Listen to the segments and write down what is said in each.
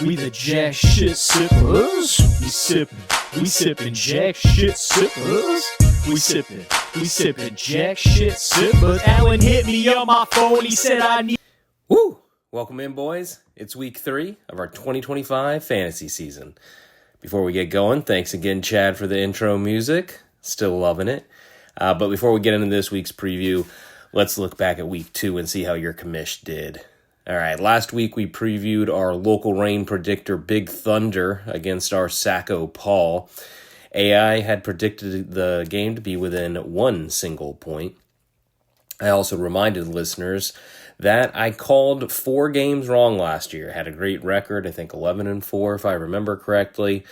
We the jack shit sippers. We sippin' jack shit sippers. We sippin' jack shit sippers. Alan hit me on my phone, he said I need... Woo! Welcome in, boys. It's week 3 of our 2025 fantasy season. Before we get going, thanks again, Chad, for the intro music. Still loving it. But before we get into this week's preview, let's look back at week 2 and see how your commish did. All right, last week we previewed our local rain predictor Big Thunder against our Sacco Paul. AI had predicted the game to be within 1 single point. I also reminded listeners that I called 4 games wrong last year. Had a great record, I think 11-4 if I remember correctly.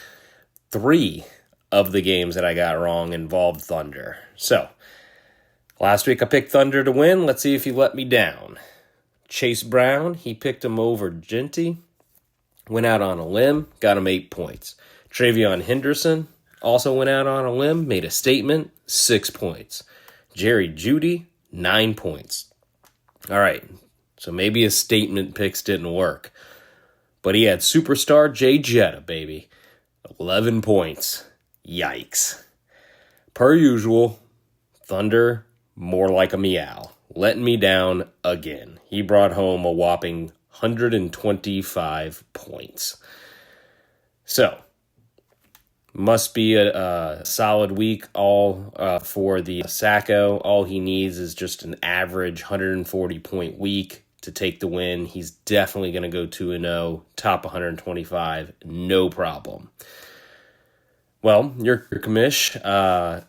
3 of the games that I got wrong involved Thunder. So, last week I picked Thunder to win. Let's see if he let me down. Chase Brown, he picked him over Genty. Went out on a limb, got him 8 points. Travion Henderson also went out on a limb, made a statement, 6 points. Jerry Jeudy, 9 points. All right, so maybe his statement picks didn't work. But he had superstar Jay Jetta, baby. 11 points. Yikes. Per usual, Thunder, more like a meow. Letting me down again. He brought home a whopping 125 points. So, must be a solid week all for the Sacco. All he needs is just an average 140-point week to take the win. He's definitely going to go 2-0, top 125, no problem. Well, your commish,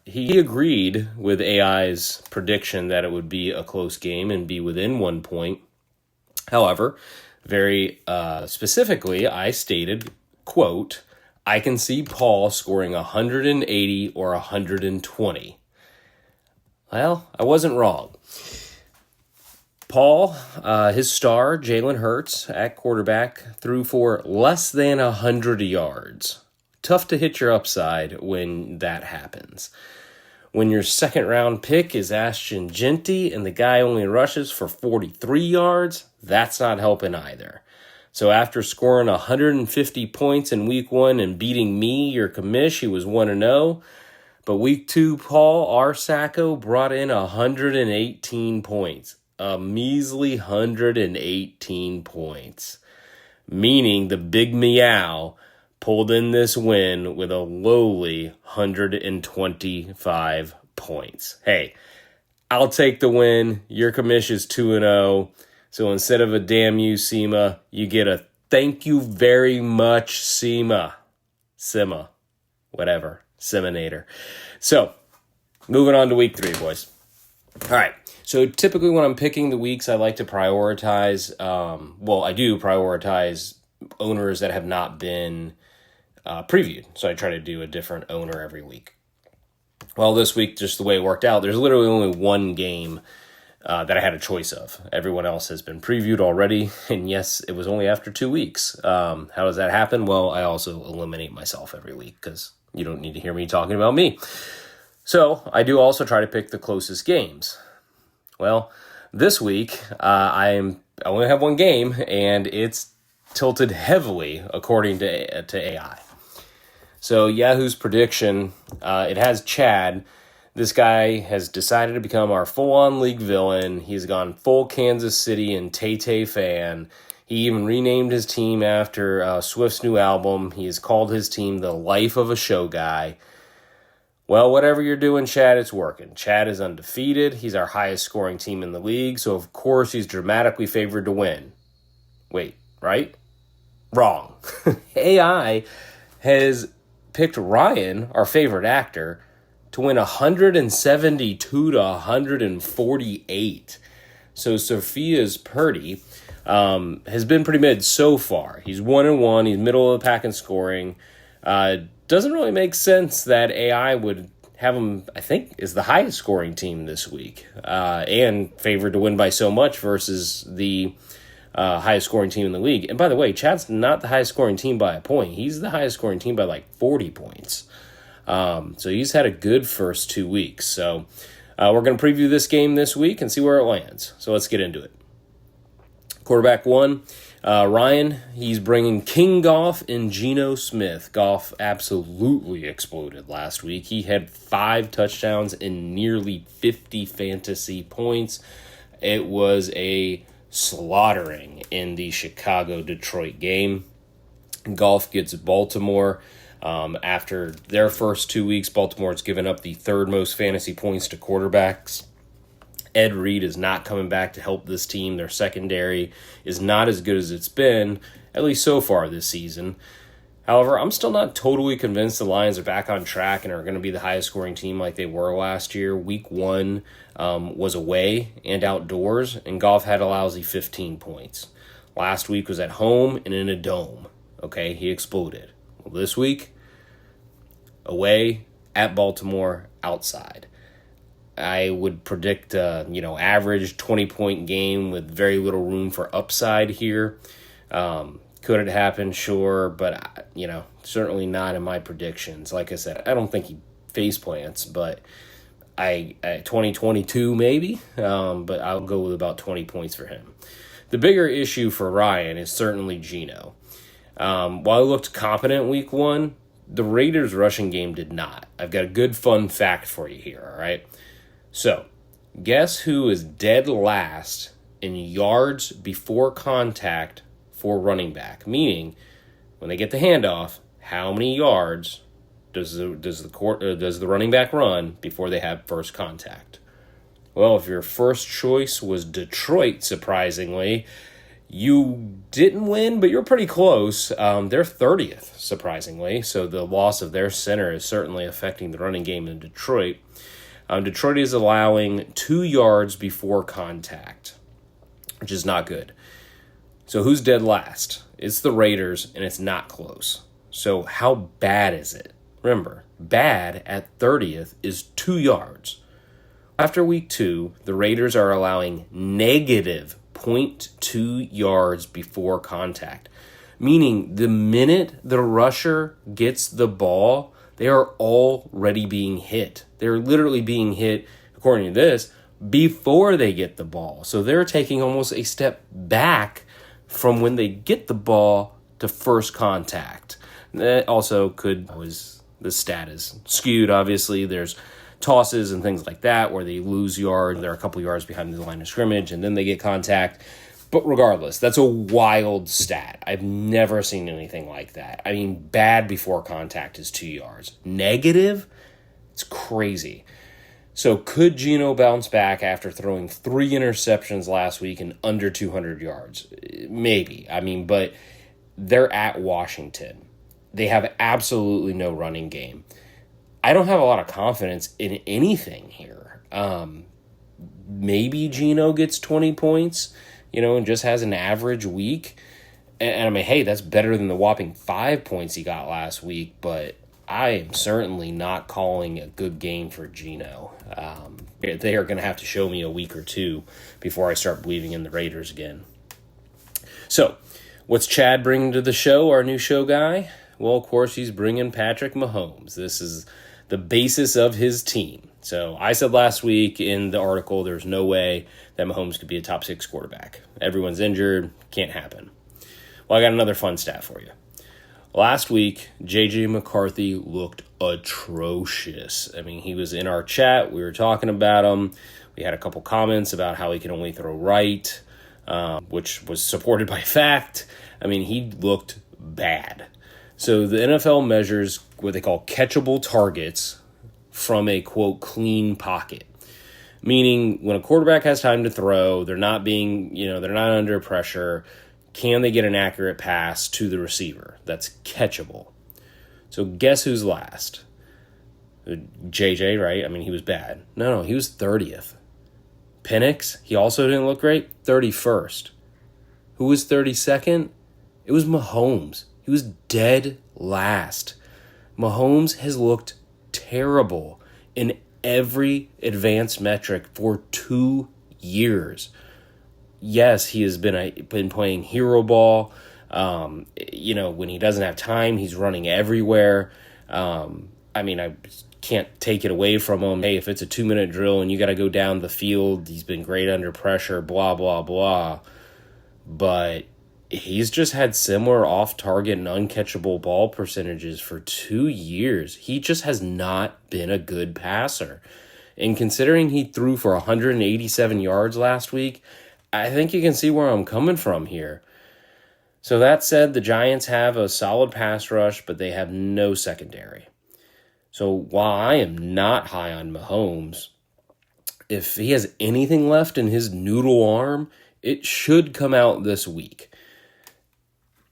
he agreed with AI's prediction that it would be a close game and be within 1 point. However, very specifically, I stated, quote, I can see Paul scoring 180 or 120. Well, I wasn't wrong. Paul, his star, Jalen Hurts, at quarterback, threw for less than 100 yards. Tough to hit your upside when that happens. When your second-round pick is Ashton Genty and the guy only rushes for 43 yards, that's not helping either. So after scoring 150 points in week 1 and beating me, your commish, he was 1-0. But week 2, Paul, our Sacco, brought in 118 points. A measly 118 points. Meaning the big meow pulled in this win with a lowly 125 points. Hey, I'll take the win. Your commish is 2-0. So instead of a damn you, SEMA, you get a thank you very much, SEMA. SEMA. Whatever. Seminator. So, moving on to week 3, boys. All right. So typically when I'm picking the weeks, I like to prioritize, I do prioritize owners that have not been previewed. So I try to do a different owner every week. Well, this week, just the way it worked out, there's literally only 1 game that I had a choice of. Everyone else has been previewed already. And yes, it was only after 2 weeks. How does that happen? Well, I also eliminate myself every week because you don't need to hear me talking about me. So I do also try to pick the closest games. Well, this week, I only have 1 game, and it's tilted heavily according to AI. So Yahoo's prediction, it has Chad. This guy has decided to become our full-on league villain. He's gone full Kansas City and Tay-Tay fan. He even renamed his team after Swift's new album. He has called his team the Life of a Show Guy. Well, whatever you're doing, Chad, it's working. Chad is undefeated. He's our highest scoring team in the league, so of course he's dramatically favored to win. Wait, right? Wrong. AI has picked Ryan, our favorite actor, to win 172 to 148. So Sophia's Purdy has been pretty mid so far. He's 1-1. He's middle of the pack in scoring. Doesn't really make sense that AI would have him, I think, is the highest scoring team this week and favored to win by so much versus the highest scoring team in the league. And by the way, Chad's not the highest scoring team by a point. He's the highest scoring team by like 40 points. So he's had a good first 2 weeks. So we're going to preview this game this week and see where it lands. So let's get into it. Quarterback 1, Ryan, he's bringing King Goff and Geno Smith. Goff absolutely exploded last week. He had 5 touchdowns and nearly 50 fantasy points. It was a slaughtering in the Chicago-Detroit game. Goff gets Baltimore. After their first 2 weeks, Baltimore's given up the 3rd most fantasy points to quarterbacks. Ed Reed is not coming back to help this team. Their secondary is not as good as it's been, at least so far this season. However, I'm still not totally convinced the Lions are back on track and are going to be the highest scoring team like they were last year. Week 1 was away and outdoors, and Goff had a lousy 15 points. Last week was at home and in a dome. Okay, he exploded. Well, this week, away, at Baltimore, outside. I would predict average 20-point game with very little room for upside here. Could it happen? Sure, but certainly not in my predictions. Like I said, I don't think he face plants, but I 2022 maybe. But I'll go with about 20 points for him. The bigger issue for Ryan is certainly Geno. While he looked competent week 1, the Raiders' rushing game did not. I've got a good fun fact for you here, all right? So, guess who is dead last in yards before contact for running back? Meaning, when they get the handoff, how many yards does the running back run before they have first contact? Well, if your first choice was Detroit, surprisingly, you didn't win, but you're pretty close. They're 30th, surprisingly, so the loss of their center is certainly affecting the running game in Detroit. Detroit is allowing 2 yards before contact, which is not good. So who's dead last? It's the Raiders, and it's not close. So how bad is it? Remember, bad at 30th is 2 yards. After week 2, the Raiders are allowing negative 0.2 yards before contact, meaning the minute the rusher gets the ball, they are already being hit. They're literally being hit, according to this, before they get the ball. So they're taking almost a step back from when they get the ball to first contact. That also the stat is skewed, obviously. There's tosses and things like that where they lose yard. They're a couple yards behind the line of scrimmage, and then they get contact. But regardless, that's a wild stat. I've never seen anything like that. I mean, bad before contact is 2 yards. Negative? It's crazy. So could Geno bounce back after throwing 3 interceptions last week and under 200 yards? Maybe. But they're at Washington. They have absolutely no running game. I don't have a lot of confidence in anything here. Maybe Geno gets 20 points, and just has an average week. And hey, that's better than the whopping 5 points he got last week, but I am certainly not calling a good game for Geno. They are going to have to show me a week or 2 before I start believing in the Raiders again. So, what's Chad bringing to the show, our new show guy? Well, of course, he's bringing Patrick Mahomes. This is the basis of his team. So I said last week in the article there's no way that Mahomes could be a top 6 quarterback. Everyone's injured. Can't happen. Well, I got another fun stat for you. Last week, J.J. McCarthy looked atrocious. He was in our chat. We were talking about him. We had a couple comments about how he can only throw right, which was supported by fact. He looked bad. So the NFL measures what they call catchable targets from a, quote, clean pocket. Meaning when a quarterback has time to throw, they're not under pressure. Can they get an accurate pass to the receiver that's catchable? So guess who's last? JJ, right? He was bad. No, he was 30th. Penix, he also didn't look great. 31st. Who was 32nd? It was Mahomes. He was dead last. Mahomes has looked terrible in every advanced metric for 2 years. Yes, he has been playing hero ball. When he doesn't have time, he's running everywhere. I can't take it away from him. Hey, if it's a 2-minute drill and you got to go down the field, he's been great under pressure, blah, blah, blah. But he's just had similar off-target and uncatchable ball percentages for 2 years. He just has not been a good passer. And considering he threw for 187 yards last week, I think you can see where I'm coming from here. So that said, the Giants have a solid pass rush, but they have no secondary. So while I am not high on Mahomes, if he has anything left in his noodle arm, it should come out this week.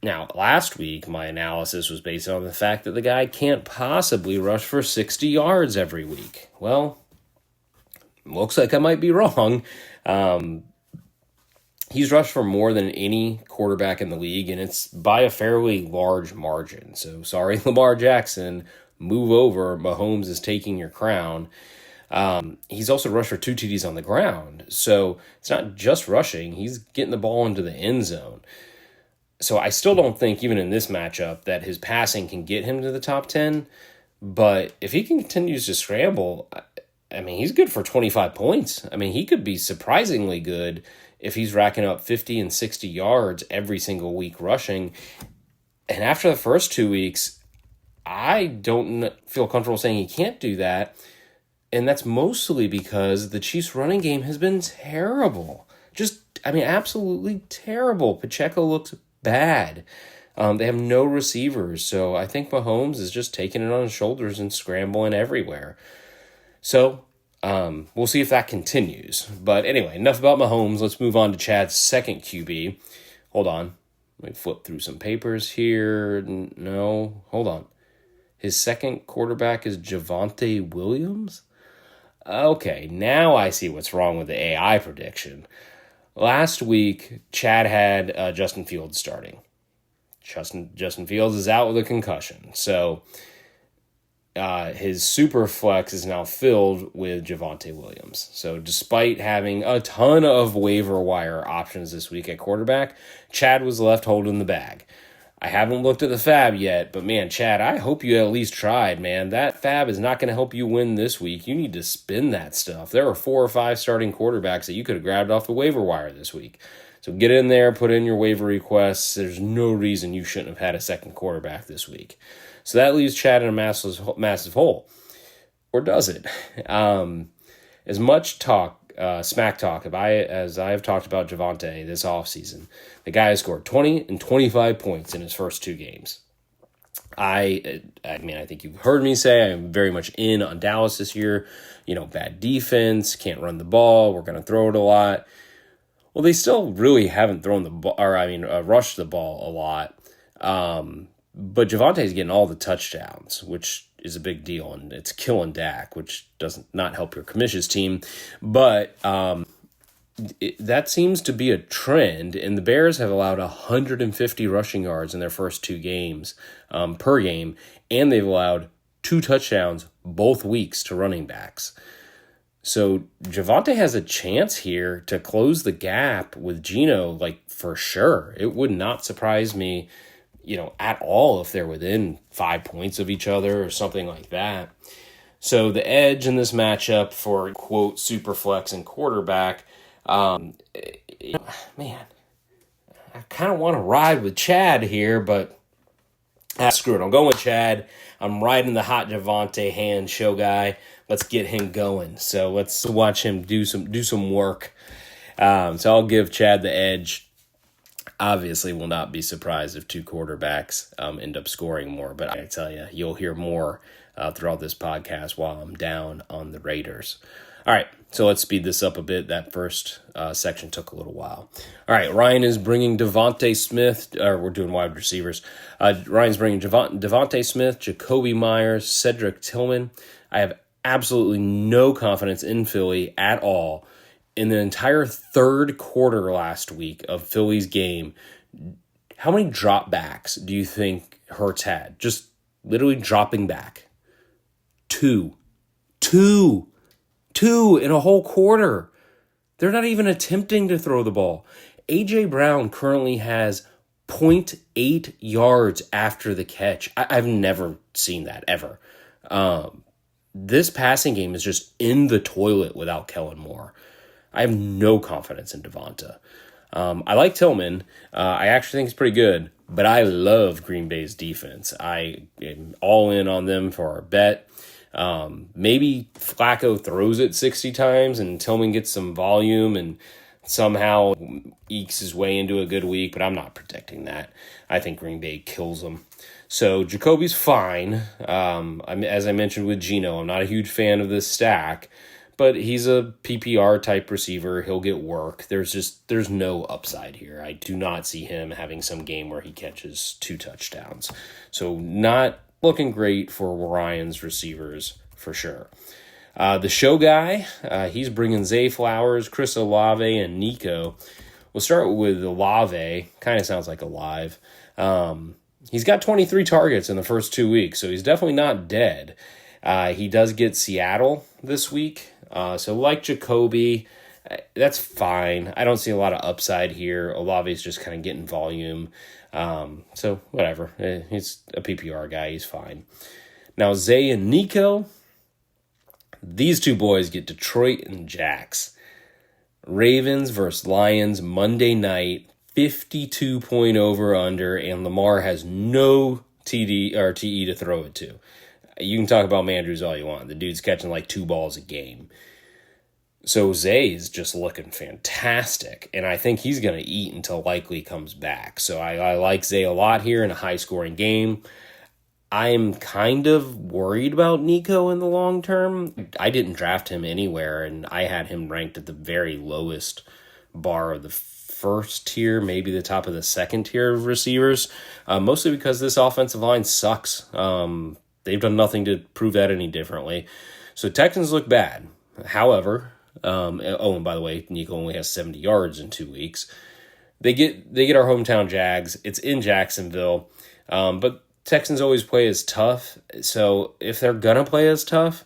Now, last week, my analysis was based on the fact that the guy can't possibly rush for 60 yards every week. Well, looks like I might be wrong. He's rushed for more than any quarterback in the league, and it's by a fairly large margin. So, sorry, Lamar Jackson, move over. Mahomes is taking your crown. He's also rushed for 2 TDs on the ground. So, it's not just rushing. He's getting the ball into the end zone. So I still don't think, even in this matchup, that his passing can get him to the top 10. But if he continues to scramble, I mean, he's good for 25 points. I mean, he could be surprisingly good if he's racking up 50 and 60 yards every single week rushing. And after the first 2 weeks, I don't feel comfortable saying he can't do that. And that's mostly because the Chiefs' running game has been terrible. Absolutely terrible. Pacheco looks bad. They have no receivers, so I think Mahomes is just taking it on his shoulders and scrambling everywhere. So we'll see if that continues. But anyway, enough about Mahomes. Let's move on to Chad's second QB. Hold on. Let me flip through some papers here. No, hold on. His second quarterback is Javonte Williams? Okay, now I see what's wrong with the AI prediction. Last week, Chad had Justin Fields starting. Justin Fields is out with a concussion. So his super flex is now filled with Javonte Williams. So despite having a ton of waiver wire options this week at quarterback, Chad was left holding the bag. I haven't looked at the fab yet, but man, Chad, I hope you at least tried, man. That fab is not going to help you win this week. You need to spin that stuff. There are 4 or 5 starting quarterbacks that you could have grabbed off the waiver wire this week. So get in there, put in your waiver requests. There's no reason you shouldn't have had a second quarterback this week. So that leaves Chad in a massive hole. Or does it? As much talk, smack talk, as I have talked about Javonte this offseason, the guy has scored 20 and 25 points in his first 2 games. I think you've heard me say I am very much in on Dallas this year. Bad defense, can't run the ball, we're going to throw it a lot. Well, they still really haven't thrown the ball, rushed the ball a lot. But Javonte's getting all the touchdowns, which is a big deal, and it's killing Dak, which doesn't not help your commissions team. But that seems to be a trend, and the Bears have allowed 150 rushing yards in their first 2 games per game, and they've allowed 2 touchdowns both weeks to running backs. So Javonte has a chance here to close the gap with Geno, for sure. It would not surprise me, at all if they're within 5 points of each other or something like that. So the edge in this matchup for, quote, super flex and quarterback, man, I kind of want to ride with Chad here, but screw it. I'm going with Chad. I'm riding the hot Javonte hand show guy. Let's get him going. So let's watch him do some work. So I'll give Chad the edge. Obviously, will not be surprised if 2 quarterbacks end up scoring more. But I tell you, you'll hear more throughout this podcast while I'm down on the Raiders. All right, so let's speed this up a bit. That first section took a little while. All right, Ryan is bringing Devontae Smith. We're doing wide receivers. Ryan's bringing Devontae Smith, Jacoby Myers, Cedric Tillman. I have absolutely no confidence in Philly at all. In the entire third quarter last week of Philly's game, how many dropbacks do you think Hurts had? Just literally dropping back. 2 in a whole quarter. They're not even attempting to throw the ball. A.J. Brown currently has 0.8 yards after the catch. I've never seen that, ever. This passing game is just in the toilet without Kellen Moore. I have no confidence in Devonta. I like Tillman. I actually think he's pretty good, but I love Green Bay's defense. I am all in on them for our bet. Maybe Flacco throws it 60 times and Tillman gets some volume and somehow ekes his way into a good week, but I'm not predicting that. I think Green Bay kills them. So Jacoby's fine. As I mentioned with Geno, I'm not a huge fan of this stack, but he's a PPR type receiver. He'll get work. There's no upside here. I do not see him having some game where he catches 2 touchdowns. So not looking great for Ryan's receivers for sure. The show guy, he's bringing Zay Flowers, Chris Olave, and Nico. We'll start with Olave. Kind of sounds like alive. He's got 23 targets in the first 2 weeks, so he's definitely not dead. He does get Seattle this week. So like Jacoby, that's fine. I don't see a lot of upside here. Olave's just kind of getting volume. So whatever. He's a PPR guy. He's fine. Now Zay and Nico, these two boys get Detroit and Jax. Ravens versus Lions Monday night, 52-point over-under, and Lamar has no TD or TE to throw it to. You can talk about Mandrews all you want. The dude's catching like 2 balls a game. So Zay is just looking fantastic, and I think he's going to eat until Likely comes back. So I like Zay a lot here in a high-scoring game. I'm kind of worried about Nico in the long term. I didn't draft him anywhere, and I had him ranked at the very lowest bar of the first tier, maybe the top of the second tier of receivers, mostly because this offensive line sucks. They've done nothing to prove that any differently. So Texans look bad. However, and by the way, Nico only has 70 yards in 2 weeks. They get our hometown Jags. It's in Jacksonville, but Texans always play as tough. So if they're gonna play as tough,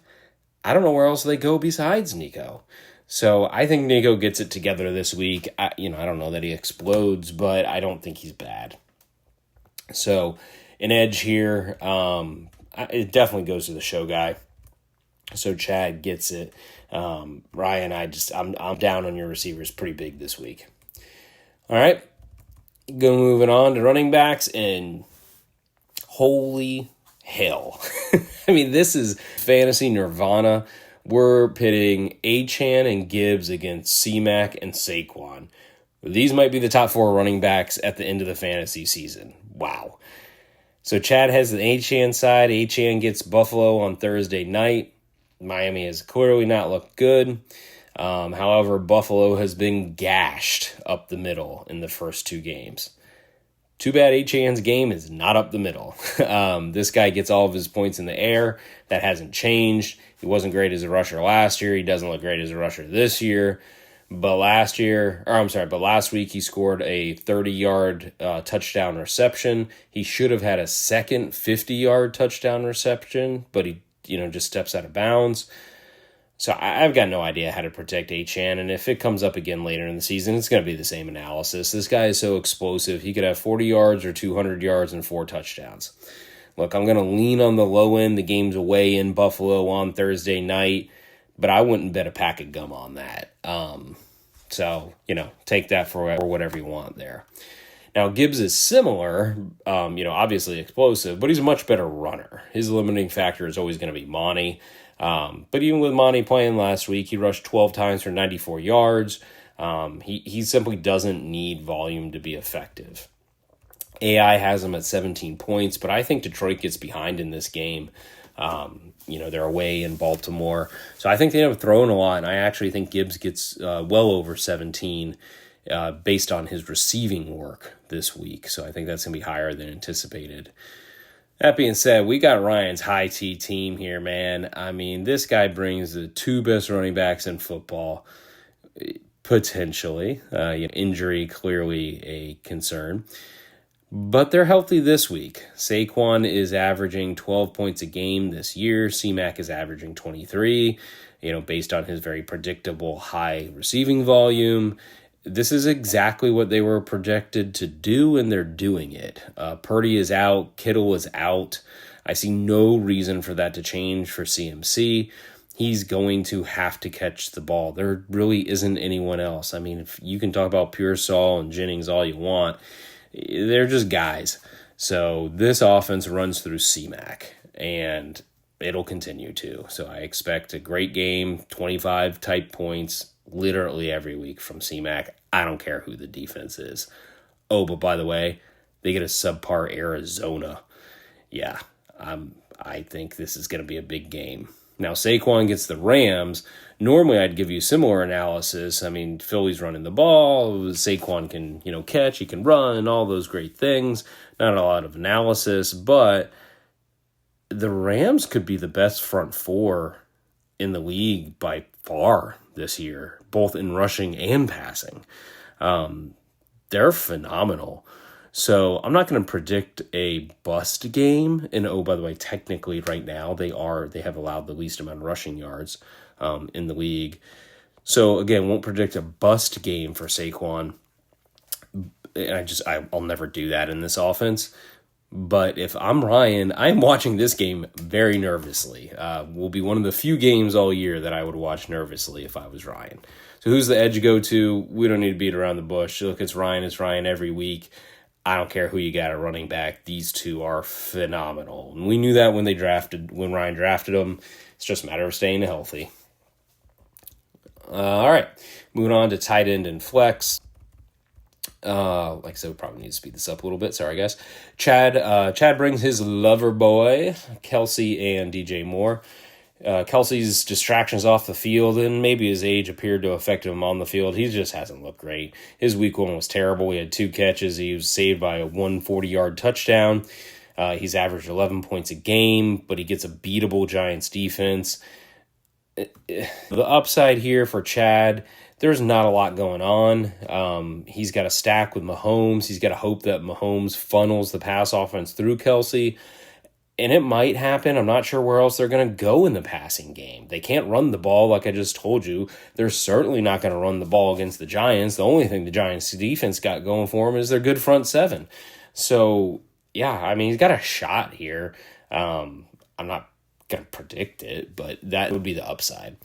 I don't know where else they go besides Nico. So I think Nico gets it together this week. I don't know that he explodes, but I don't think he's bad. So an edge here. It definitely goes to the show guy. So Chad gets it. Ryan, I'm down on your receivers pretty big this week. All right, moving on to running backs, and holy hell. I mean, this is fantasy nirvana. We're pitting Achane and Gibbs against C-Mac and Saquon. These might be the top 4 running backs at the end of the fantasy season. Wow. So Chad has the Achane side. Achane gets Buffalo on Thursday night. Miami has clearly not looked good. However, Buffalo has been gashed up the middle in the first 2 games. Too bad Achane's game is not up the middle. This guy gets all of his points in the air. That hasn't changed. He wasn't great as a rusher last year. He doesn't look great as a rusher this year. But last week he scored a 30-yard touchdown reception. He should have had a second 50-yard touchdown reception, but he just steps out of bounds. So I've got no idea how to protect Achane, and if it comes up again later in the season, it's going to be the same analysis. This guy is so explosive. He could have 40 yards or 200 yards and 4 touchdowns. Look, I'm going to lean on the low end. The game's away in Buffalo on Thursday night, but I wouldn't bet a pack of gum on that. So, take that for whatever you want there. Now, Gibbs is similar, obviously explosive, but he's a much better runner. His limiting factor is always going to be Monty. But even with Monty playing last week, he rushed 12 times for 94 yards. He simply doesn't need volume to be effective. AI has him at 17 points, but I think Detroit gets behind in this game. They're away in Baltimore. So I think they end up throwing a lot, and I actually think Gibbs gets well over 17 based on his receiving work this week. So I think that's going to be higher than anticipated. That being said, we got Ryan's high T team here, man. I mean, this guy brings the 2 best running backs in football, potentially. Injury clearly a concern. But they're healthy this week. Saquon is averaging 12 points a game this year. C-Mac is averaging 23, based on his very predictable high receiving volume. This is exactly what they were projected to do, and they're doing it. Purdy is out. Kittle is out. I see no reason for that to change for CMC. he's going to have to catch the ball. There really isn't anyone else. I mean, if you can talk about Pearsall and Jennings all you want, they're just guys. So this offense runs through C-Mac, and it'll continue to. So I expect a great game, 25 type points, literally every week from C-Mac. I don't care who the defense is. Oh, but by the way, they get a subpar Arizona. Yeah, I think this is going to be a big game. Now, Saquon gets the Rams. Normally, I'd give you similar analysis. I mean, Philly's running the ball. Saquon can, catch. He can run, all those great things. Not a lot of analysis, but the Rams could be the best front four in the league by far this year, both in rushing and passing. They're phenomenal. So I'm not going to predict a bust game. And oh, by the way, technically right now they have allowed the least amount of rushing yards in the league. So again, won't predict a bust game for Saquon. And I'll never do that in this offense. But if I'm Ryan, I'm watching this game very nervously. Will be one of the few games all year that I would watch nervously if I was Ryan. So who's the edge go to? We don't need to beat around the bush. Look, it's Ryan every week. I don't care who you got at running back. These two are phenomenal. And we knew that when Ryan drafted them. It's just a matter of staying healthy. All right. Moving on to tight end and flex. Like I said, we probably need to speed this up a little bit. Sorry, guys. Chad brings his lover boy, Kelsey and DJ Moore. Kelsey's distractions off the field, and maybe his age appeared to affect him on the field. He just hasn't looked great. His week one was terrible. He had 2 catches. He was saved by a 140-yard touchdown. He's averaged 11 points a game, but he gets a beatable Giants defense. The upside here for Chad, there's not a lot going on. He's got a stack with Mahomes. He's got to hope that Mahomes funnels the pass offense through Kelsey. And it might happen. I'm not sure where else they're going to go in the passing game. They can't run the ball like I just told you. They're certainly not going to run the ball against the Giants. The only thing the Giants defense got going for them is their good front seven. So, yeah, I mean, he's got a shot here. I'm not going to predict it, but that would be the upside.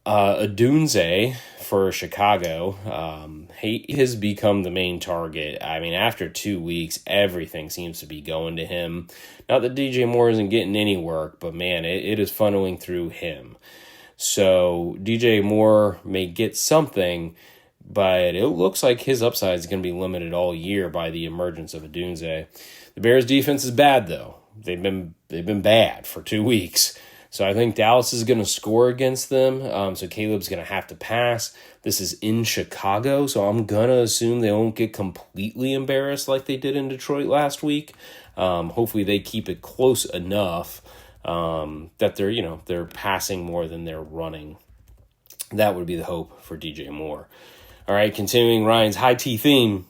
Odunze for Chicago, he has become the main target. I mean, after 2 weeks, everything seems to be going to him. Not that DJ Moore isn't getting any work, but man, it is funneling through him. So DJ Moore may get something, but it looks like his upside is going to be limited all year by the emergence of Odunze. The Bears defense is bad, though. They've been bad for 2 weeks. So I think Dallas is going to score against them. So Caleb's going to have to pass. This is in Chicago, so I'm going to assume they won't get completely embarrassed like they did in Detroit last week. Hopefully they keep it close enough that they're passing more than they're running. That would be the hope for DJ Moore. All right, continuing Ryan's high T theme.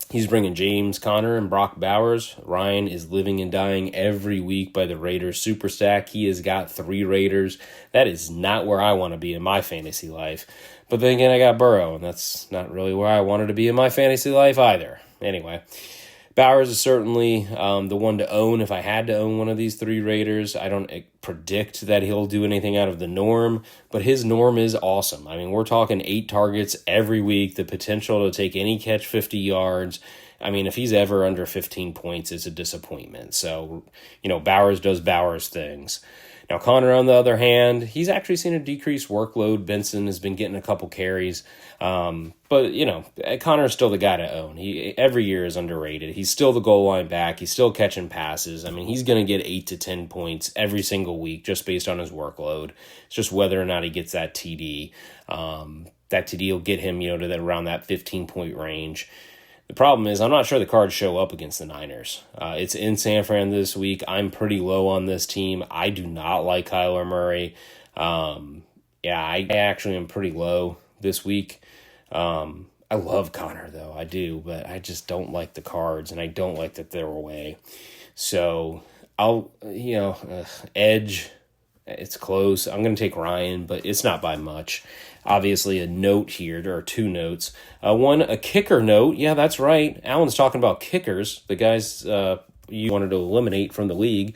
He's bringing James Conner and Brock Bowers. Ryan is living and dying every week by the Raiders super stack. He has got 3 Raiders. That is not where I want to be in my fantasy life. But then again, I got Burrow, and that's not really where I wanted to be in my fantasy life either. Anyway, Bowers is certainly the one to own if I had to own one of these 3 Raiders. I don't predict that he'll do anything out of the norm, but his norm is awesome. I mean, we're talking 8 targets every week, the potential to take any catch 50 yards. I mean, if he's ever under 15 points, it's a disappointment. So, Bowers does Bowers things. Now, Conner, on the other hand, he's actually seen a decreased workload. Benson has been getting a couple carries. But Conner's still the guy to own. He every year is underrated. He's still the goal line back. He's still catching passes. I mean, he's going to get 8 to 10 points every single week just based on his workload. It's just whether or not he gets that TD. That TD will get him, to around that 15-point range. The problem is I'm not sure the cards show up against the Niners. It's in San Fran this week. I'm pretty low on this team. I do not like Kyler Murray. I actually am pretty low this week. I love Conner, though. I do, but I just don't like the cards, and I don't like that they're away. So I'll, edge. It's close. I'm going to take Ryan, but it's not by much. Obviously, a note here. There are 2 notes. One, a kicker note. Yeah, that's right. Alan's talking about kickers, the guys you wanted to eliminate from the league.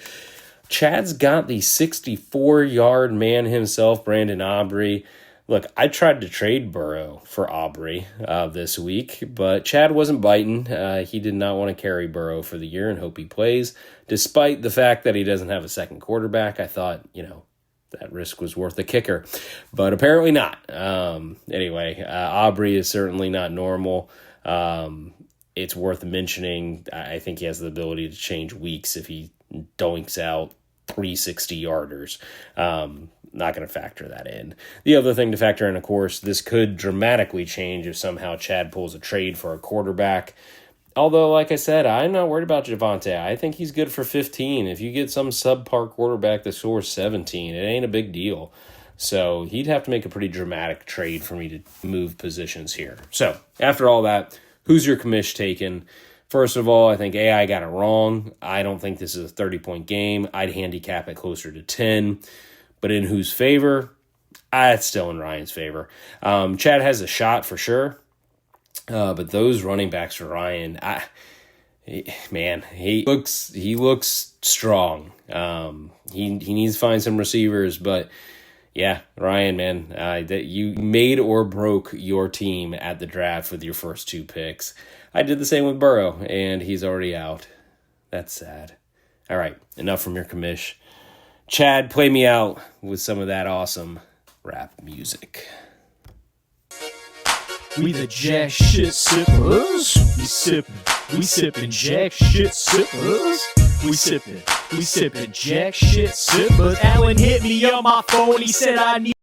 Chad's got the 64-yard man himself, Brandon Aubrey. Look, I tried to trade Burrow for Aubrey this week, but Chad wasn't biting. He did not want to carry Burrow for the year and hope he plays. Despite the fact that he doesn't have a second quarterback, I thought, that risk was worth the kicker. But apparently not. Anyway, Aubrey is certainly not normal. It's worth mentioning, I think he has the ability to change weeks if he doinks out 360-yarders. Not going to factor that in. The other thing to factor in, of course, this could dramatically change if somehow Chad pulls a trade for a quarterback. Although, like I said, I'm not worried about Javonte. I think he's good for 15. If you get some subpar quarterback that scores 17, it ain't a big deal. So he'd have to make a pretty dramatic trade for me to move positions here. So after all that, who's your commish taken? First of all, I think AI got it wrong. I don't think this is a 30-point game. I'd handicap it closer to 10. But in whose favor? It's still in Ryan's favor. Chad has a shot for sure. But those running backs for Ryan, he looks strong. He needs to find some receivers, but yeah, Ryan, man, that you made or broke your team at the draft with your first 2 picks. I did the same with Burrow, and he's already out. That's sad. All right, enough from your commish. Chad, play me out with some of that awesome rap music. We the jack shit sippers. We sippin' jack shit sippers. We sippin' jack shit sippers. Alan hit me on my phone. He said I need